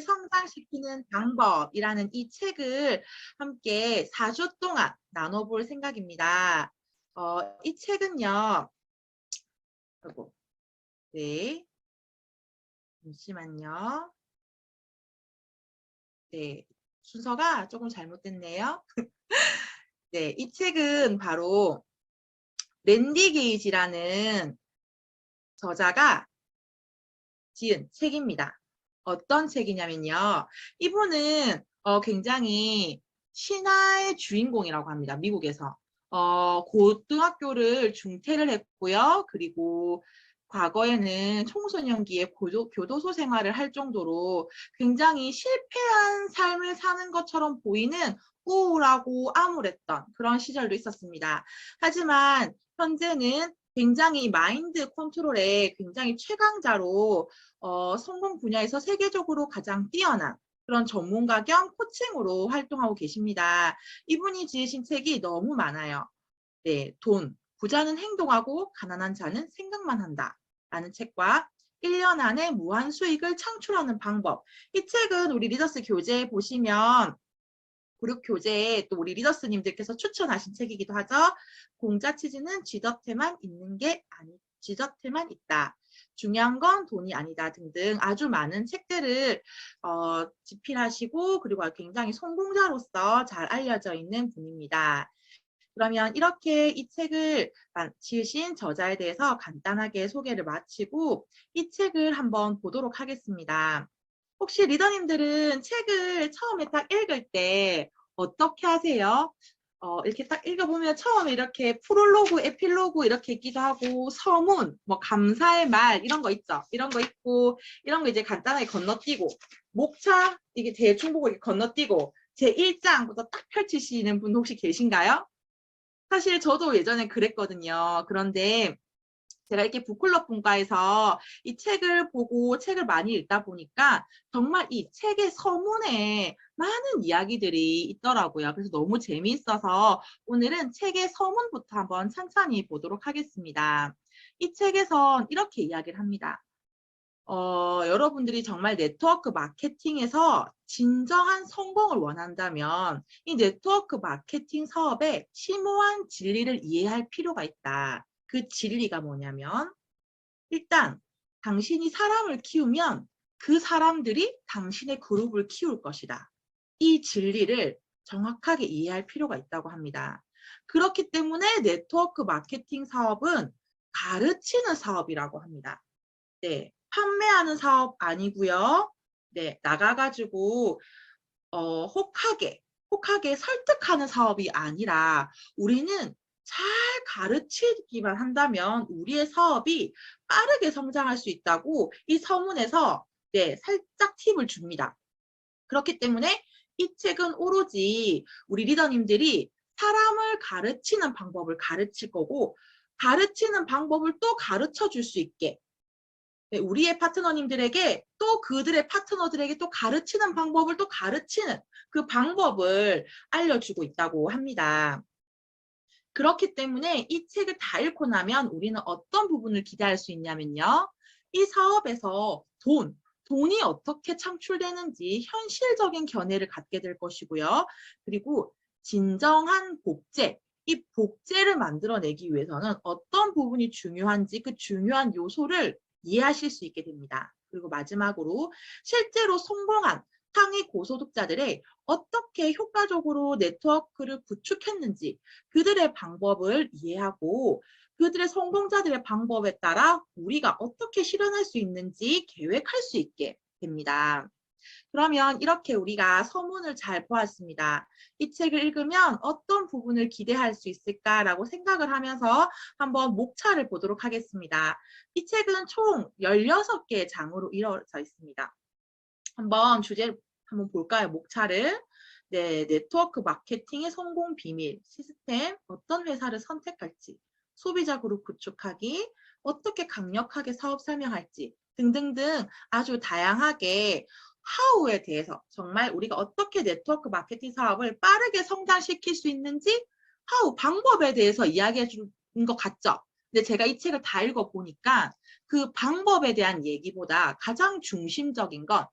성장시키는 방법이라는 이 책을 함께 4주 동안 나눠볼 생각입니다. 이 책은요. 아이고, 네, 잠시만요. 네, 순서가 조금 잘못됐네요. 네, 이 책은 바로 랜디 게이지라는 저자가 지은 책입니다. 어떤 책이냐면요. 이분은 굉장히 신화의 주인공이라고 합니다. 미국에서. 고등학교를 중퇴를 했고요. 그리고 과거에는 청소년기에 교도소 생활을 할 정도로 굉장히 실패한 삶을 사는 것처럼 보이는 우울하고 암울했던 그런 시절도 있었습니다. 하지만 현재는 굉장히 마인드 컨트롤에 굉장히 최강자로 성공 분야에서 세계적으로 가장 뛰어난 그런 전문가 겸 코칭으로 활동하고 계십니다. 이분이 지으신 책이 너무 많아요. 네, 부자는 행동하고 가난한 자는 생각만 한다 라는 책과 1년 안에 무한 수익을 창출하는 방법. 이 책은 우리 리더스 교재에 보시면 그룹 교재에 또 우리 리더스님들께서 추천하신 책이기도 하죠. 공자 치즈는 쥐덫에만 있는 게 아니, 쥐덫에만 있다. 중요한 건 돈이 아니다 등등 아주 많은 책들을 집필하시고 그리고 굉장히 성공자로서 잘 알려져 있는 분입니다. 그러면 이렇게 이 책을 지으신 저자에 대해서 간단하게 소개를 마치고 이 책을 한번 보도록 하겠습니다. 혹시 리더님들은 책을 처음에 딱 읽을 때 어떻게 하세요? 이렇게 딱 읽어보면 처음에 이렇게 프롤로그, 에필로그 이렇게 있기도 하고 서문, 뭐 감사의 말 이런 거 있죠. 이런 거 있고 이런 거 이제 간단하게 건너뛰고 목차 이게 대충 보고 이렇게 건너뛰고 제 1장부터 딱 펼치시는 분 혹시 계신가요? 사실 저도 예전에 그랬거든요. 그런데 제가 이렇게 북클럽 분과에서 이 책을 보고 책을 많이 읽다 보니까 정말 이 책의 서문에 많은 이야기들이 있더라고요. 그래서 너무 재미있어서 오늘은 책의 서문부터 한번 천천히 보도록 하겠습니다. 이 책에선 이렇게 이야기를 합니다. 여러분들이 정말 네트워크 마케팅에서 진정한 성공을 원한다면 이 네트워크 마케팅 사업의 심오한 진리를 이해할 필요가 있다. 그 진리가 뭐냐면 일단 당신이 사람을 키우면 그 사람들이 당신의 그룹을 키울 것이다. 이 진리를 정확하게 이해할 필요가 있다고 합니다. 그렇기 때문에 네트워크 마케팅 사업은 가르치는 사업이라고 합니다. 네, 판매하는 사업 아니고요. 네, 나가가지고 혹하게 설득하는 사업이 아니라 우리는 잘 가르치기만 한다면 우리의 사업이 빠르게 성장할 수 있다고 이 서문에서 네, 살짝 팁을 줍니다. 그렇기 때문에 이 책은 오로지 우리 리더님들이 사람을 가르치는 방법을 가르칠 거고 가르치는 방법을 또 가르쳐 줄 수 있게 우리의 파트너님들에게 또 그들의 파트너들에게 또 가르치는 방법을 또 가르치는 그 방법을 알려주고 있다고 합니다. 그렇기 때문에 이 책을 다 읽고 나면 우리는 어떤 부분을 기대할 수 있냐면요. 이 사업에서 돈이 어떻게 창출되는지 현실적인 견해를 갖게 될 것이고요. 그리고 진정한 복제, 이 복제를 만들어내기 위해서는 어떤 부분이 중요한지 그 중요한 요소를 이해하실 수 있게 됩니다. 그리고 마지막으로 실제로 성공한 상위 고소득자들의 어떻게 효과적으로 네트워크를 구축했는지 그들의 방법을 이해하고 그들의 성공자들의 방법에 따라 우리가 어떻게 실현할 수 있는지 계획할 수 있게 됩니다. 그러면 이렇게 우리가 서문을 잘 보았습니다. 이 책을 읽으면 어떤 부분을 기대할 수 있을까라고 생각을 하면서 한번 목차를 보도록 하겠습니다. 이 책은 총 16개의 장으로 이루어져 있습니다. 한번 주제를 한번 볼까요? 목차를. 네, 네트워크 마케팅의 성공 비밀, 시스템, 어떤 회사를 선택할지, 소비자 그룹 구축하기, 어떻게 강력하게 사업 설명할지 등등등 아주 다양하게 하우에 대해서 정말 우리가 어떻게 네트워크 마케팅 사업을 빠르게 성장시킬 수 있는지 하우 방법에 대해서 이야기해 주는 것 같죠? 근데 제가 이 책을 다 읽어보니까 그 방법에 대한 얘기보다 가장 중심적인 건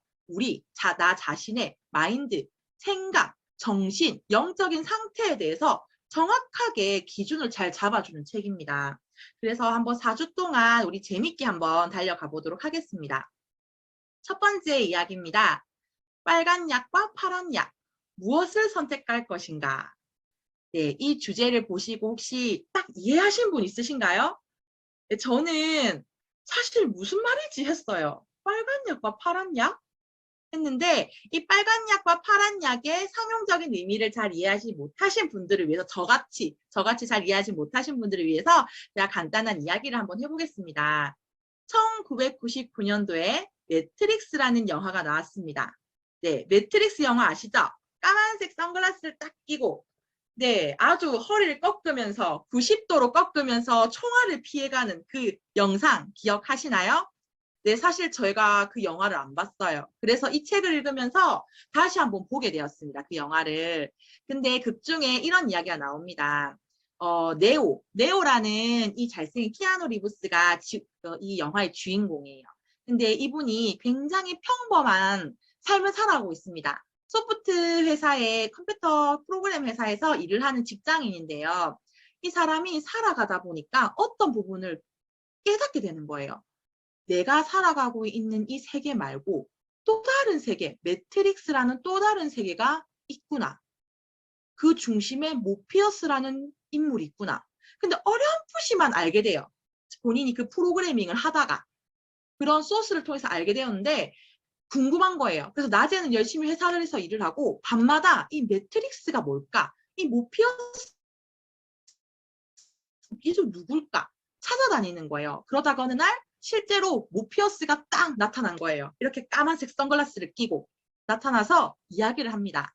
나 자신의 마인드, 생각, 정신, 영적인 상태에 대해서 정확하게 기준을 잘 잡아주는 책입니다. 그래서 한번 4주 동안 우리 재밌게 한번 달려가 보도록 하겠습니다. 첫 번째 이야기입니다. 빨간 약과 파란 약, 무엇을 선택할 것인가? 네, 이 주제를 보시고 혹시 딱 이해하신 분 있으신가요? 네, 저는 사실 무슨 말이지 했어요. 빨간 약과 파란 약? 했는데 이 빨간 약과 파란 약의 상용적인 의미를 잘 이해하지 못하신 분들을 위해서 저같이 잘 이해하지 못하신 분들을 위해서 제가 간단한 이야기를 한번 해보겠습니다. 1999년도에 매트릭스라는 영화가 나왔습니다. 네, 매트릭스 영화 아시죠? 까만색 선글라스를 딱 끼고 네, 아주 허리를 꺾으면서 90도로 꺾으면서 총알을 피해가는 그 영상 기억하시나요? 네, 사실 저희가 그 영화를 안 봤어요. 그래서 이 책을 읽으면서 다시 한번 보게 되었습니다. 그 영화를. 근데 극 중에 이런 이야기가 나옵니다. 네오라는 이 잘생긴 키아누 리브스가 이 영화의 주인공이에요. 근데 이분이 굉장히 평범한 삶을 살아가고 있습니다. 소프트 회사의 컴퓨터 프로그램 회사에서 일을 하는 직장인인데요. 이 사람이 살아가다 보니까 어떤 부분을 깨닫게 되는 거예요. 내가 살아가고 있는 이 세계 말고 또 다른 세계, 매트릭스라는 또 다른 세계가 있구나. 그 중심에 모피어스라는 인물이 있구나. 근데 어렴풋이만 알게 돼요. 본인이 그 프로그래밍을 하다가 그런 소스를 통해서 알게 되었는데 궁금한 거예요. 그래서 낮에는 열심히 회사에서 일을 하고 밤마다 이 매트릭스가 뭘까? 이 모피어스 이게 누굴까? 찾아다니는 거예요. 그러다가 어느 날 실제로 모피어스가 딱 나타난 거예요. 이렇게 까만색 선글라스를 끼고 나타나서 이야기를 합니다.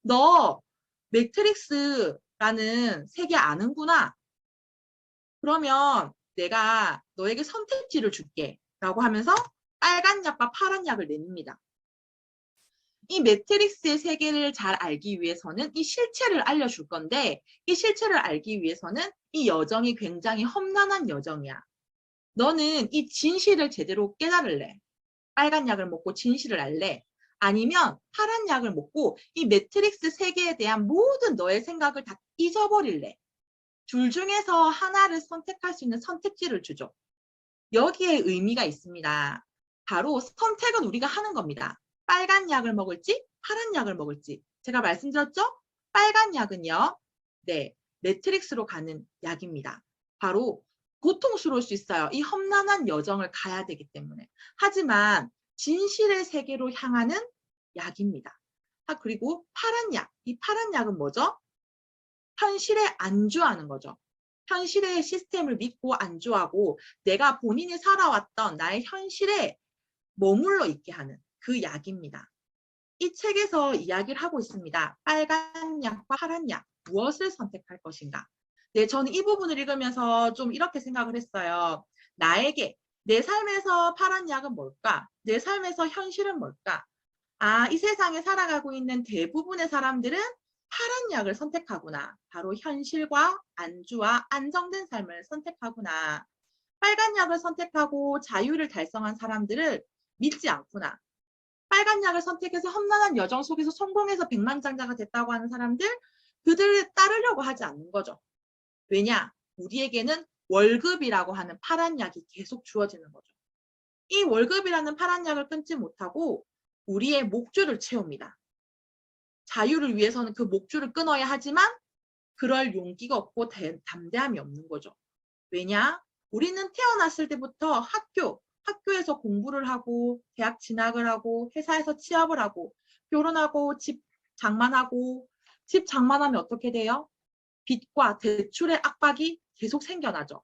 너 매트릭스라는 세계 아는구나. 그러면 내가 너에게 선택지를 줄게. 라고 하면서 빨간 약과 파란 약을 내밉니다. 이 매트릭스의 세계를 잘 알기 위해서는 이 실체를 알려줄 건데 이 실체를 알기 위해서는 이 여정이 굉장히 험난한 여정이야. 너는 이 진실을 제대로 깨달을래? 빨간 약을 먹고 진실을 알래? 아니면 파란 약을 먹고 이 매트릭스 세계에 대한 모든 너의 생각을 다 잊어버릴래? 둘 중에서 하나를 선택할 수 있는 선택지를 주죠. 여기에 의미가 있습니다. 바로 선택은 우리가 하는 겁니다. 빨간 약을 먹을지 파란 약을 먹을지. 제가 말씀드렸죠? 빨간 약은요. 네, 매트릭스로 가는 약입니다. 바로 고통스러울 수 있어요. 이 험난한 여정을 가야 되기 때문에. 하지만 진실의 세계로 향하는 약입니다. 그리고 파란 약. 이 파란 약은 뭐죠? 현실에 안주하는 거죠. 현실의 시스템을 믿고 안주하고 내가 본인이 살아왔던 나의 현실에 머물러 있게 하는 그 약입니다. 이 책에서 이야기를 하고 있습니다. 빨간 약과 파란 약, 무엇을 선택할 것인가? 네, 저는 이 부분을 읽으면서 좀 이렇게 생각을 했어요. 나에게 내 삶에서 파란 약은 뭘까? 내 삶에서 현실은 뭘까? 이 세상에 살아가고 있는 대부분의 사람들은 파란 약을 선택하구나. 바로 현실과 안주와 안정된 삶을 선택하구나. 빨간 약을 선택하고 자유를 달성한 사람들을 믿지 않구나. 빨간 약을 선택해서 험난한 여정 속에서 성공해서 백만장자가 됐다고 하는 사람들, 그들을 따르려고 하지 않는 거죠. 왜냐? 우리에게는 월급이라고 하는 파란 약이 계속 주어지는 거죠. 이 월급이라는 파란 약을 끊지 못하고 우리의 목줄을 채웁니다. 자유를 위해서는 그 목줄을 끊어야 하지만 그럴 용기가 없고 담대함이 없는 거죠. 왜냐? 우리는 태어났을 때부터 학교에서 공부를 하고 대학 진학을 하고 회사에서 취업을 하고 결혼하고 집 장만하고 집 장만하면 어떻게 돼요? 빚과 대출의 압박이 계속 생겨나죠.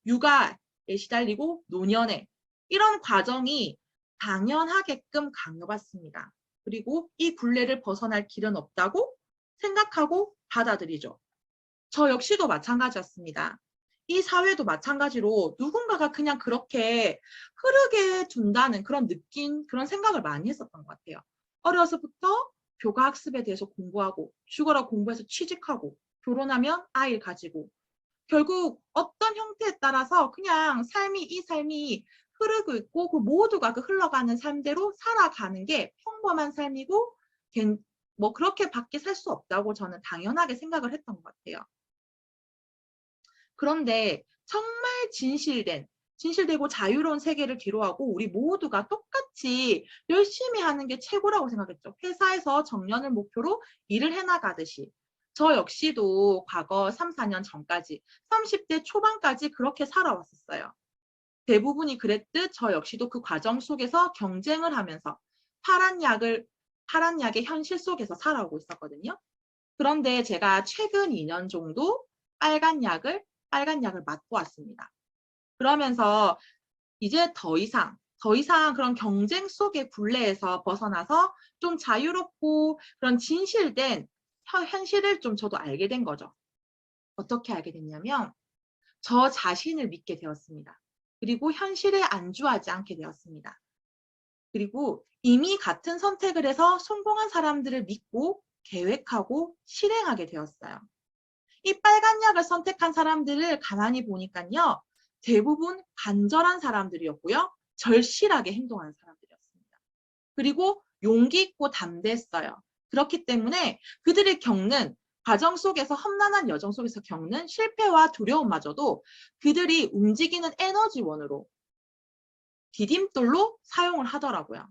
육아에 시달리고 노년에 이런 과정이 당연하게끔 강요받습니다. 그리고 이 굴레를 벗어날 길은 없다고 생각하고 받아들이죠. 저 역시도 마찬가지였습니다. 이 사회도 마찬가지로 누군가가 그냥 그렇게 흐르게 둔다는 그런 생각을 많이 했었던 것 같아요. 어려서부터 교과 학습에 대해서 공부하고 죽어라 공부해서 취직하고 결혼하면 아이를 가지고 결국 어떤 형태에 따라서 그냥 이 삶이 흐르고 있고 그 모두가 그 흘러가는 삶대로 살아가는 게 평범한 삶이고 뭐 그렇게밖에 살 수 없다고 저는 당연하게 생각을 했던 것 같아요. 그런데 정말 진실되고 자유로운 세계를 기로하고 우리 모두가 똑같이 열심히 하는 게 최고라고 생각했죠. 회사에서 정년을 목표로 일을 해나가듯이. 저 역시도 과거 3, 4년 전까지 30대 초반까지 그렇게 살아왔었어요. 대부분이 그랬듯 저 역시도 그 과정 속에서 경쟁을 하면서 파란 약의 현실 속에서 살아오고 있었거든요. 그런데 제가 최근 2년 정도 빨간 약을 맞고 왔습니다. 그러면서 이제 더 이상 그런 경쟁 속의 굴레에서 벗어나서 좀 자유롭고 그런 진실된 현실을 좀 저도 알게 된 거죠. 어떻게 알게 됐냐면 저 자신을 믿게 되었습니다. 그리고 현실에 안주하지 않게 되었습니다. 그리고 이미 같은 선택을 해서 성공한 사람들을 믿고 계획하고 실행하게 되었어요. 이 빨간 약을 선택한 사람들을 가만히 보니까요. 대부분 간절한 사람들이었고요. 절실하게 행동하는 사람들이었습니다. 그리고 용기 있고 담대했어요. 그렇기 때문에 그들이 겪는 과정 속에서 험난한 여정 속에서 겪는 실패와 두려움마저도 그들이 움직이는 에너지원으로 디딤돌로 사용을 하더라고요.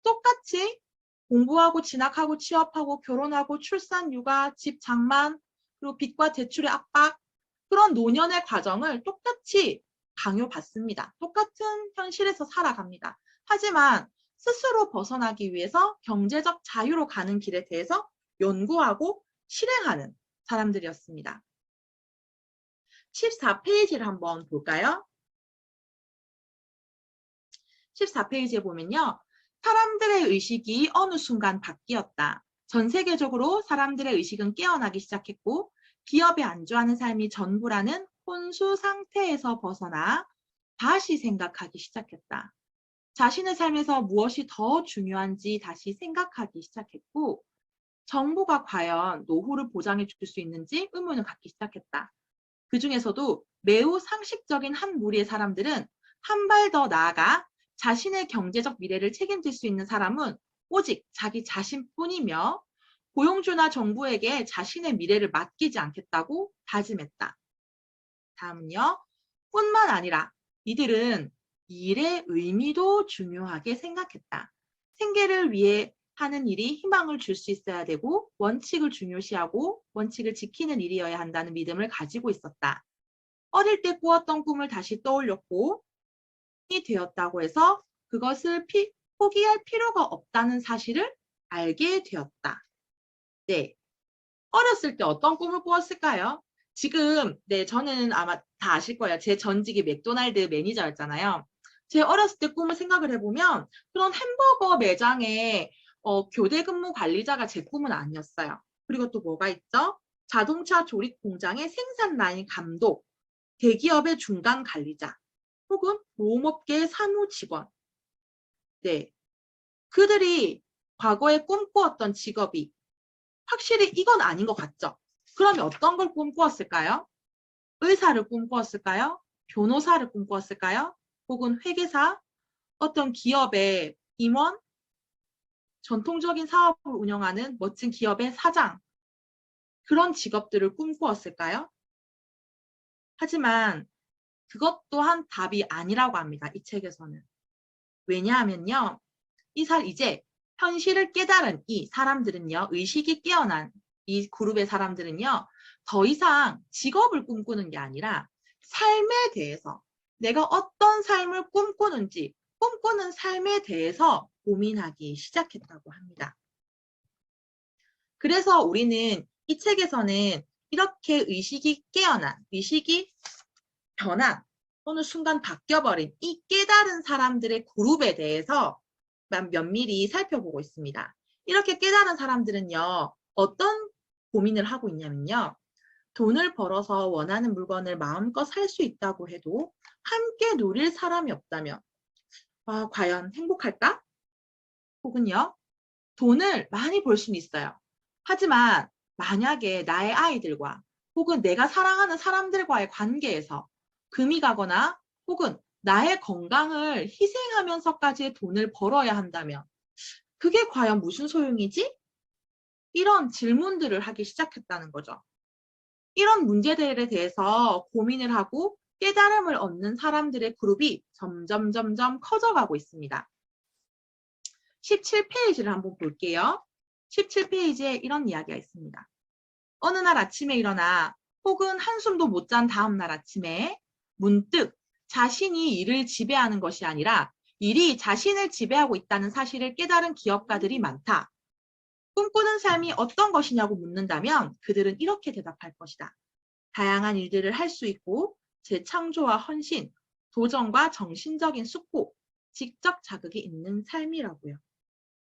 똑같이 공부하고 진학하고 취업하고 결혼하고 출산, 육아, 집 장만, 그리고 빚과 대출의 압박, 그런 노년의 과정을 똑같이 강요받습니다. 똑같은 현실에서 살아갑니다. 하지만 스스로 벗어나기 위해서 경제적 자유로 가는 길에 대해서 연구하고 실행하는 사람들이었습니다. 14페이지를 한번 볼까요? 14페이지에 보면요. 사람들의 의식이 어느 순간 바뀌었다. 전 세계적으로 사람들의 의식은 깨어나기 시작했고 기업에 안주하는 삶이 전부라는 혼수 상태에서 벗어나 다시 생각하기 시작했다. 자신의 삶에서 무엇이 더 중요한지 다시 생각하기 시작했고 정부가 과연 노후를 보장해 줄 수 있는지 의문을 갖기 시작했다. 그 중에서도 매우 상식적인 한 무리의 사람들은 한 발 더 나아가 자신의 경제적 미래를 책임질 수 있는 사람은 오직 자기 자신뿐이며 고용주나 정부에게 자신의 미래를 맡기지 않겠다고 다짐했다. 다음은요. 뿐만 아니라 이들은 일의 의미도 중요하게 생각했다. 생계를 위해 하는 일이 희망을 줄 수 있어야 되고 원칙을 중요시하고 원칙을 지키는 일이어야 한다는 믿음을 가지고 있었다. 어릴 때 꾸었던 꿈을 다시 떠올렸고 이 되었다고 해서 그것을 포기할 필요가 없다는 사실을 알게 되었다. 네, 어렸을 때 어떤 꿈을 꾸었을까요? 지금 저는 아마 다 아실 거예요. 제 전직이 맥도날드 매니저였잖아요. 제 어렸을 때 꿈을 생각을 해보면 그런 햄버거 매장의 교대 근무 관리자가 제 꿈은 아니었어요. 그리고 또 뭐가 있죠? 자동차 조립 공장의 생산 라인 감독, 대기업의 중간 관리자, 혹은 보험업계의 사무 직원. 네, 그들이 과거에 꿈꾸었던 직업이 확실히 이건 아닌 것 같죠? 그러면 어떤 걸 꿈꾸었을까요? 의사를 꿈꾸었을까요? 변호사를 꿈꾸었을까요? 혹은 회계사, 어떤 기업의 임원, 전통적인 사업을 운영하는 멋진 기업의 사장, 그런 직업들을 꿈꾸었을까요? 하지만 그것 또한 답이 아니라고 합니다. 이 책에서는. 왜냐하면요. 이제 현실을 깨달은 이 사람들은요. 의식이 깨어난 이 그룹의 사람들은요. 더 이상 직업을 꿈꾸는 게 아니라 삶에 대해서 내가 어떤 삶을 꿈꾸는지 꿈꾸는 삶에 대해서 고민하기 시작했다고 합니다. 그래서 우리는 이 책에서는 이렇게 의식이 깨어난, 의식이 변한, 어느 순간 바뀌어버린 이 깨달은 사람들의 그룹에 대해서 면밀히 살펴보고 있습니다. 이렇게 깨달은 사람들은요, 어떤 고민을 하고 있냐면요. 돈을 벌어서 원하는 물건을 마음껏 살 수 있다고 해도 함께 누릴 사람이 없다면 과연 행복할까? 혹은요, 돈을 많이 벌 수는 있어요. 하지만 만약에 나의 아이들과 혹은 내가 사랑하는 사람들과의 관계에서 금이 가거나 혹은 나의 건강을 희생하면서까지 돈을 벌어야 한다면 그게 과연 무슨 소용이지? 이런 질문들을 하기 시작했다는 거죠. 이런 문제들에 대해서 고민을 하고 깨달음을 얻는 사람들의 그룹이 점점 커져가고 있습니다. 17페이지를 한번 볼게요. 17페이지에 이런 이야기가 있습니다. 어느 날 아침에 일어나 혹은 한숨도 못 잔 다음 날 아침에 문득 자신이 일을 지배하는 것이 아니라 일이 자신을 지배하고 있다는 사실을 깨달은 기업가들이 많다. 꿈꾸는 삶이 어떤 것이냐고 묻는다면 그들은 이렇게 대답할 것이다. 다양한 일들을 할 수 있고 재창조와 헌신, 도전과 정신적인 숙고, 지적 자극이 있는 삶이라고요.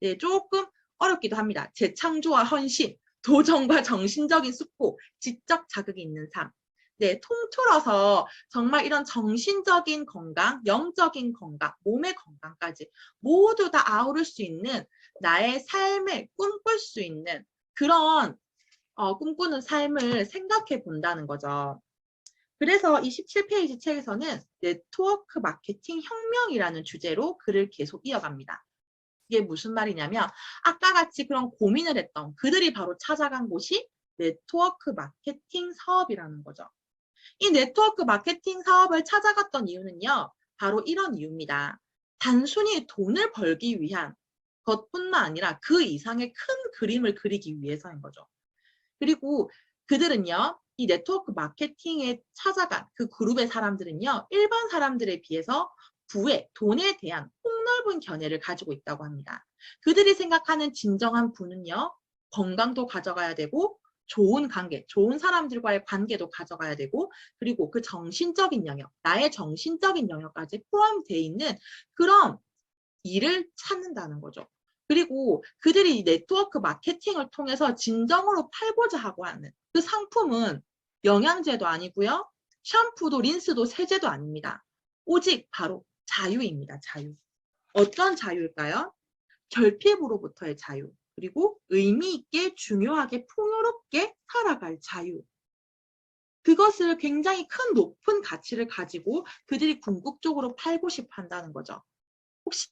네, 조금 어렵기도 합니다. 재창조와 헌신, 도전과 정신적인 숙고, 지적 자극이 있는 삶. 네, 통틀어서 정말 이런 정신적인 건강, 영적인 건강, 몸의 건강까지 모두 다 아우를 수 있는 나의 삶을 꿈꿀 수 있는 그런 꿈꾸는 삶을 생각해 본다는 거죠. 그래서 이 17페이지 책에서는 네트워크 마케팅 혁명이라는 주제로 글을 계속 이어갑니다. 이게 무슨 말이냐면 아까 같이 그런 고민을 했던 그들이 바로 찾아간 곳이 네트워크 마케팅 사업이라는 거죠. 이 네트워크 마케팅 사업을 찾아갔던 이유는요. 바로 이런 이유입니다. 단순히 돈을 벌기 위한 것뿐만 아니라 그 이상의 큰 그림을 그리기 위해서인 거죠. 그리고 그들은요. 이 네트워크 마케팅에 찾아간 그 그룹의 사람들은요. 일반 사람들에 비해서 부의 돈에 대한 폭넓은 견해를 가지고 있다고 합니다. 그들이 생각하는 진정한 부는요. 건강도 가져가야 되고 좋은 관계, 좋은 사람들과의 관계도 가져가야 되고 그리고 그 정신적인 영역, 나의 정신적인 영역까지 포함되어 있는 그런 일을 찾는다는 거죠. 그리고 그들이 이 네트워크 마케팅을 통해서 진정으로 팔고자 하고 하는 그 상품은 영양제도 아니고요. 샴푸도 린스도 세제도 아닙니다. 오직 바로 자유입니다. 자유. 어떤 자유일까요? 결핍으로부터의 자유. 그리고 의미 있게 중요하게 풍요롭게 살아갈 자유. 그것을 굉장히 큰 높은 가치를 가지고 그들이 궁극적으로 팔고 싶어 한다는 거죠. 혹시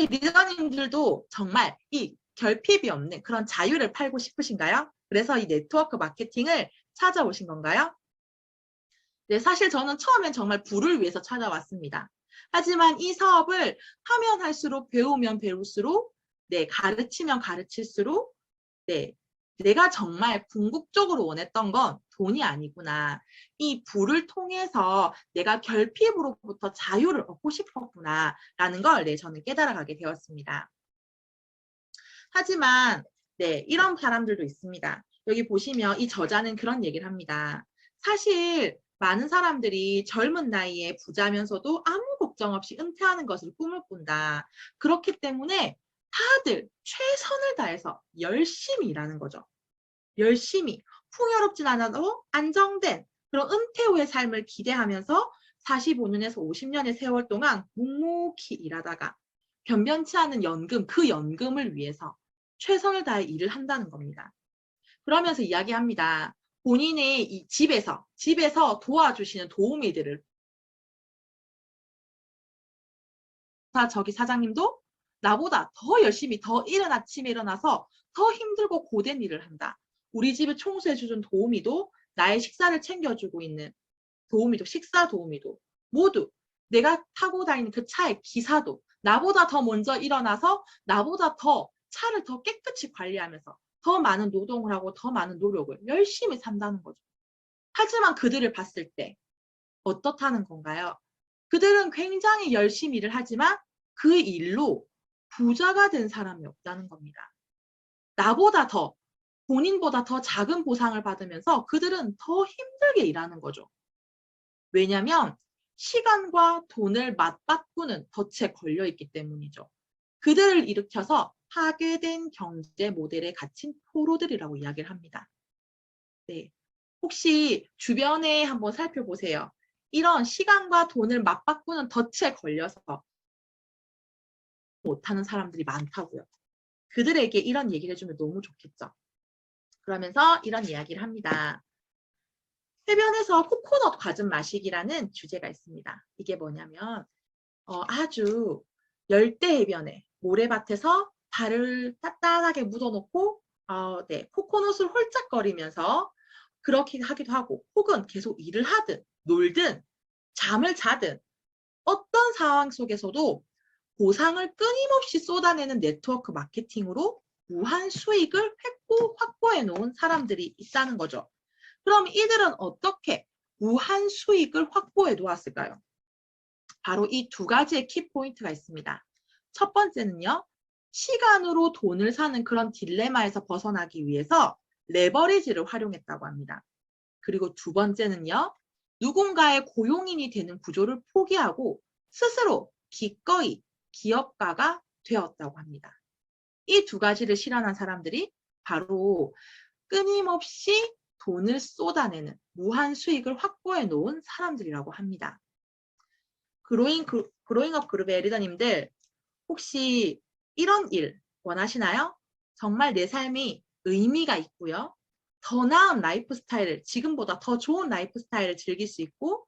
리더님들도 정말 이 결핍이 없는 그런 자유를 팔고 싶으신가요? 그래서 이 네트워크 마케팅을 찾아오신 건가요? 네, 사실 저는 처음엔 정말 부를 위해서 찾아왔습니다. 하지만 이 사업을 하면 할수록 배우면 배울수록 네, 가르치면 가르칠수록 네, 내가 정말 궁극적으로 원했던 건 돈이 아니구나. 이 부를 통해서 내가 결핍으로부터 자유를 얻고 싶었구나. 라는 걸 네, 저는 깨달아가게 되었습니다. 하지만 네, 이런 사람들도 있습니다. 여기 보시면 이 저자는 그런 얘기를 합니다. 사실 많은 사람들이 젊은 나이에 부자면서도 아무 걱정 없이 은퇴하는 것을 꿈을 꾼다. 그렇기 때문에 다들 최선을 다해서 열심히 일하는 거죠. 열심히 풍요롭진 않아도 안정된 그런 은퇴 후의 삶을 기대하면서 45년에서 50년의 세월 동안 묵묵히 일하다가 변변치 않은 연금, 그 연금을 위해서 최선을 다해 일을 한다는 겁니다. 그러면서 이야기합니다. 본인의 이 집에서 도와주시는 도우미들을 저기 사장님도 나보다 더 열심히 더 이른 아침에 일어나서 더 힘들고 고된 일을 한다. 우리 집을 청소해주는 도우미도 나의 식사를 챙겨주고 있는 도우미도 식사 도우미도 모두 내가 타고 다니는 그 차의 기사도 나보다 더 먼저 일어나서 나보다 더 차를 더 깨끗이 관리하면서 더 많은 노동을 하고 더 많은 노력을 열심히 산다는 거죠. 하지만 그들을 봤을 때 어떻다는 건가요? 그들은 굉장히 열심히 일을 하지만 그 일로 부자가 된 사람이 없다는 겁니다. 나보다 더, 본인보다 더 작은 보상을 받으면서 그들은 더 힘들게 일하는 거죠. 왜냐하면 시간과 돈을 맞바꾸는 덫에 걸려있기 때문이죠. 그들을 일으켜서 파괴된 경제 모델에 갇힌 포로들이라고 이야기를 합니다. 네. 혹시 주변에 한번 살펴보세요. 이런 시간과 돈을 맞바꾸는 덫에 걸려서 못하는 사람들이 많다고요. 그들에게 이런 얘기를 해주면 너무 좋겠죠. 그러면서 이런 이야기를 합니다. 해변에서 코코넛 과즙 마시기라는 주제가 있습니다. 이게 뭐냐면 아주 열대 해변에 모래밭에서 발을 따뜻하게 묻어놓고 코코넛을 홀짝거리면서 그렇게 하기도 하고 혹은 계속 일을 하든 놀든 잠을 자든 어떤 상황 속에서도 보상을 끊임없이 쏟아내는 네트워크 마케팅으로 무한 수익을 확보해 놓은 사람들이 있다는 거죠. 그럼 이들은 어떻게 무한 수익을 확보해 놓았을까요? 바로 이 두 가지의 키포인트가 있습니다. 첫 번째는요. 시간으로 돈을 사는 그런 딜레마에서 벗어나기 위해서 레버리지를 활용했다고 합니다. 그리고 두 번째는요. 누군가의 고용인이 되는 구조를 포기하고 스스로 기꺼이 기업가가 되었다고 합니다. 이 두 가지를 실현한 사람들이 바로 끊임없이 돈을 쏟아내는 무한 수익을 확보해 놓은 사람들이라고 합니다. 그로잉업 그룹의 리더님들 혹시 이런 일 원하시나요? 정말 내 삶이 의미가 있고요. 더 나은 라이프 스타일을 지금보다 더 좋은 라이프 스타일을 즐길 수 있고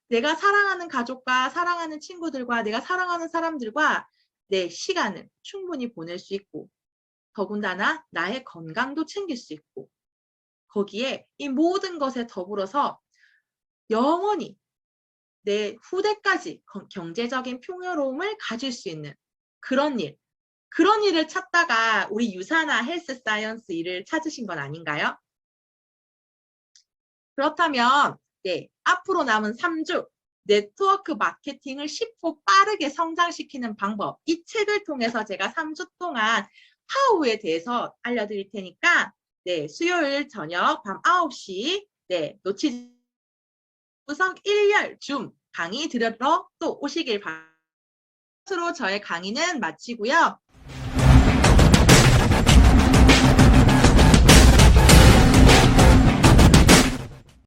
내가 사랑하는 가족과 사랑하는 친구들과 내가 사랑하는 사람들과 내 시간을 충분히 보낼 수 있고 더군다나 나의 건강도 챙길 수 있고 거기에 이 모든 것에 더불어서 영원히 내 후대까지 경제적인 풍요로움을 가질 수 있는 그런 일을 찾다가 우리 유사나 헬스 사이언스 일을 찾으신 건 아닌가요? 그렇다면 앞으로 남은 3주 네트워크 마케팅을 쉽고 빠르게 성장시키는 방법 이 책을 통해서 제가 3주 동안 하우에 대해서 알려드릴 테니까 수요일 저녁 밤 9시 놓치지 구성 1열 줌 강의 들으러 또 오시길 바랍니다. 이것으로 저의 강의는 마치고요.